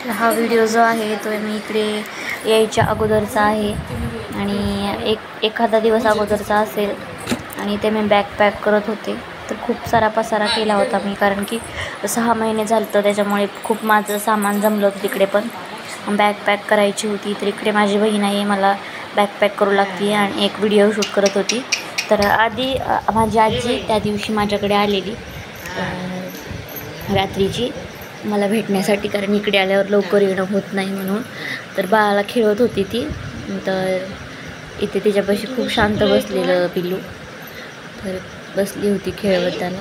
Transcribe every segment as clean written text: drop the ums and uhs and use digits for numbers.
हा व्हिडिओ जो आहे तो मी इकडे यायच्या अगोदरचा आहे आणि एखादा दिवस अगोदरचा असेल आणि ते मी बॅग पॅक करत होते. तर खूप सारा पसारा केला होता मी, कारण की 6 महिने झालं तर त्याच्यामुळे खूप माझं सामान जमलं होतं. तिकडे पण बॅग पॅक करायची होती, तर इकडे माझी बहीण आहे, मला बॅग पॅक करू लागते आणि एक व्हिडिओ शूट करत होती. तर आधी माझी आजी त्या दिवशी माझ्याकडे आलेली रात्रीची मला भेटण्यासाठी, कारण इकडे आल्यावर लवकर येणं होत नाही म्हणून. तर बाळाला खेळत होती ती, तर इथे तिच्यापाशी खूप शांत बसलेलं पिल्लू, तर बसली होती खेळत त्याला.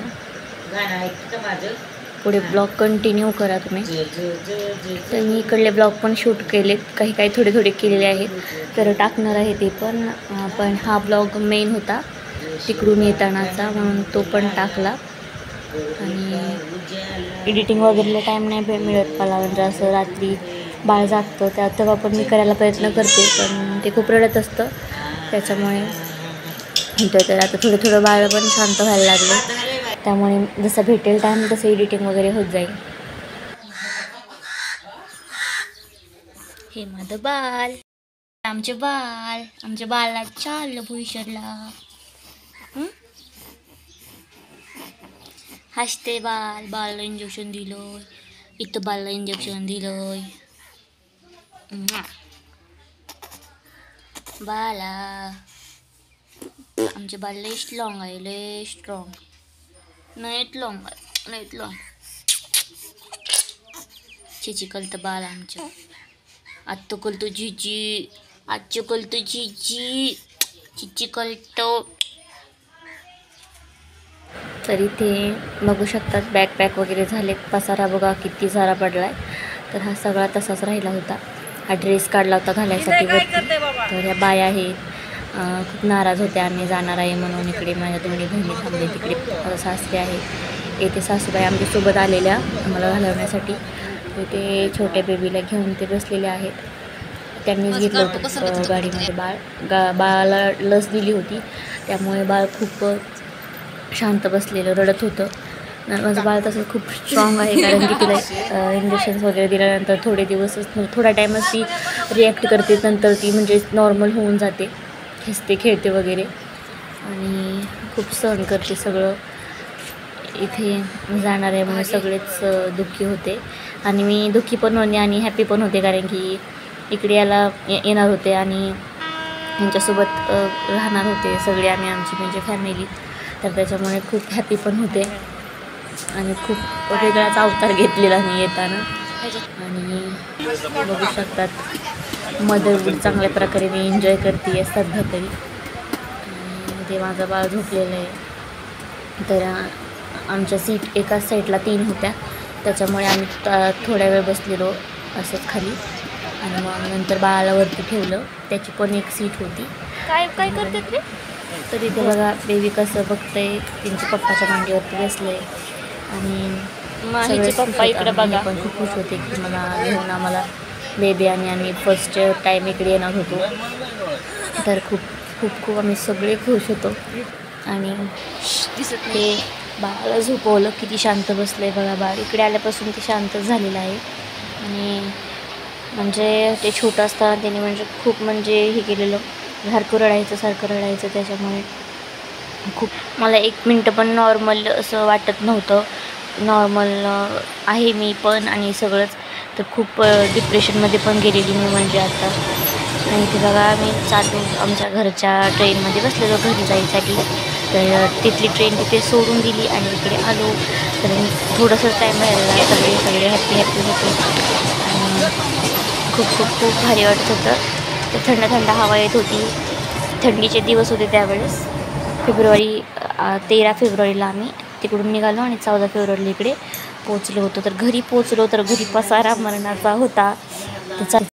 पुढे ब्लॉग कंटिन्यू करा तुम्ही. तर मी इकडले ब्लॉग पण शूट केलेत, काही थोडे केलेले आहेत, तर टाकणार आहे ते पण हा ब्लॉग मेन होता तिकडून येतानाचा, म्हणून तो पण टाकला. आणि एडिटिंग वगैरेला टाईम नाही मिळत मला, म्हणजे असं रात्री बाळ जागतं तेव्हा पण मी करायला प्रयत्न करते, पण ते खूप रडत असतं त्याच्यामुळे होतं. तर आता थोडं बाळ पण शांत व्हायला लागले, त्यामुळे जसं भेटेल टाईम तसं एडिटिंग वगैरे होत जाईल. हे माझं बाळ, आमच्या बाळाला चाललं भुईसरला. हसते बाळाला इंजेक्शन दिलं, इथं बाळाला इंजेक्शन दिलंय. बाळा, आमच्या बाळ लय स्ट्रॉंग आहे, लय स्ट्रॉंग. नाहीत लॉंग चिची कलतं बाळ आमचं. आत्ता कलतो चिची, चिची कलतो. तर इथे बघू शकतात बॅग पॅक वगैरे झालेत. पसारा बघा किती सारा पडलाय. तर हा सगळा तसाच राहिला होता. हा ड्रेस काढला होता घालायसाठी वरती. तर ह्या बाया आहेत, खूप नाराज होत्या आम्ही जाणार आहे म्हणून. इकडे माझ्या दोन्ही बहिणी थांबले, तिकडे सासरे आहेत. येथे सासूबाई आमच्यासोबत आलेल्या आम्हाला घालवण्यासाठी. इथे छोट्या बेबीला घेऊन ते बसलेले आहेत. त्यांनीच घेतलं होतं गाडीमध्ये बाळाला लस दिली होती, त्यामुळे बाळ खूप शांत बसलेलं रडत होतं. माझं बाळ तसं खूप स्ट्रॉंग आहे, कारण की तिला इंजेक्शन्स वगैरे दिल्यानंतर थोडा टाईमच ती रिॲक्ट करते, नंतर ती म्हणजे नॉर्मल होऊन जाते, हसते खेळते वगैरे आणि खूप सहन करते सगळं. इथे जाणार आहे म्हणून सगळेच दुःखी होते आणि मी दुःखी पण होते आणि हॅपी पण होते, कारण की इकडे याला येणार होते आणि यांच्यासोबत राहणार होते सगळे आम्ही, आमची म्हणजे फॅमिली. तर त्याच्यामुळे खूप हॅपी पण होते आणि खूप वेगळाच अवतार घेतलेला मी येताना. आणि बघू शकतात मदरहूड चांगल्या प्रकारे मी एन्जॉय करते आहे सध्या तरी. आणि ते माझं बाळ झोपलेलं आहे. तर आमच्या सीट एकाच साईडला 3 होत्या, त्याच्यामुळे आम्ही थोड्या वेळ बसलेलो असंच खाली आणि मग नंतर बाळाला वरती ठेवलं. त्याची पण एक सीट होती. काय करते ते? तर इथे बघा बेबी कसं बघतंय, त्यांच्या पप्पाच्या मांडीवरती बसलंय आणि सगळे पप्पा इकडे बघा. पण खूप खुश होते की मला घेऊन आम्हाला बेबी, आणि आम्ही फर्स्ट टाईम इकडे येणार होतो. तर खूप आम्ही सगळे खुश होतो. आणि ते बाळाला झोपवलं, किती शांत बसलं आहे बघा बाळ. इकडे आल्यापासून ते शांत झालेलं आहे. आणि म्हणजे ते छोटं असताना त्याने म्हणजे खूप म्हणजे हे केलेलं, सारखं रडायचं, त्याच्यामुळे खूप मला 1 मिनटं पण नॉर्मल असं वाटत नव्हतं. नॉर्मल आहे मी पण आणि सगळंच. तर खूप डिप्रेशनमध्ये पण गेलेली मी म्हणजे आता. आणि ते बघा आम्ही चालू आमच्या घरच्या ट्रेनमध्ये बसलेलो घरी जायसाठी. तर तिथली ट्रेन तिथे सोडून दिली आणि इकडे आलो. तर थोडंसंच टाईम राहिलेला, सगळे हॅपी होते आणि खूप भारी वाटत होतं. तर थंड हवा येत होती. थंडीचे दिवस होते त्यावेळेस. 13 फेब्रुवारीला आम्ही तिकडून निघालो आणि 14 फेब्रुवारीला इकडे पोचलो होतो. तर घरी पोचलो तर घरी पसारा मरणाचा होता. त्याचा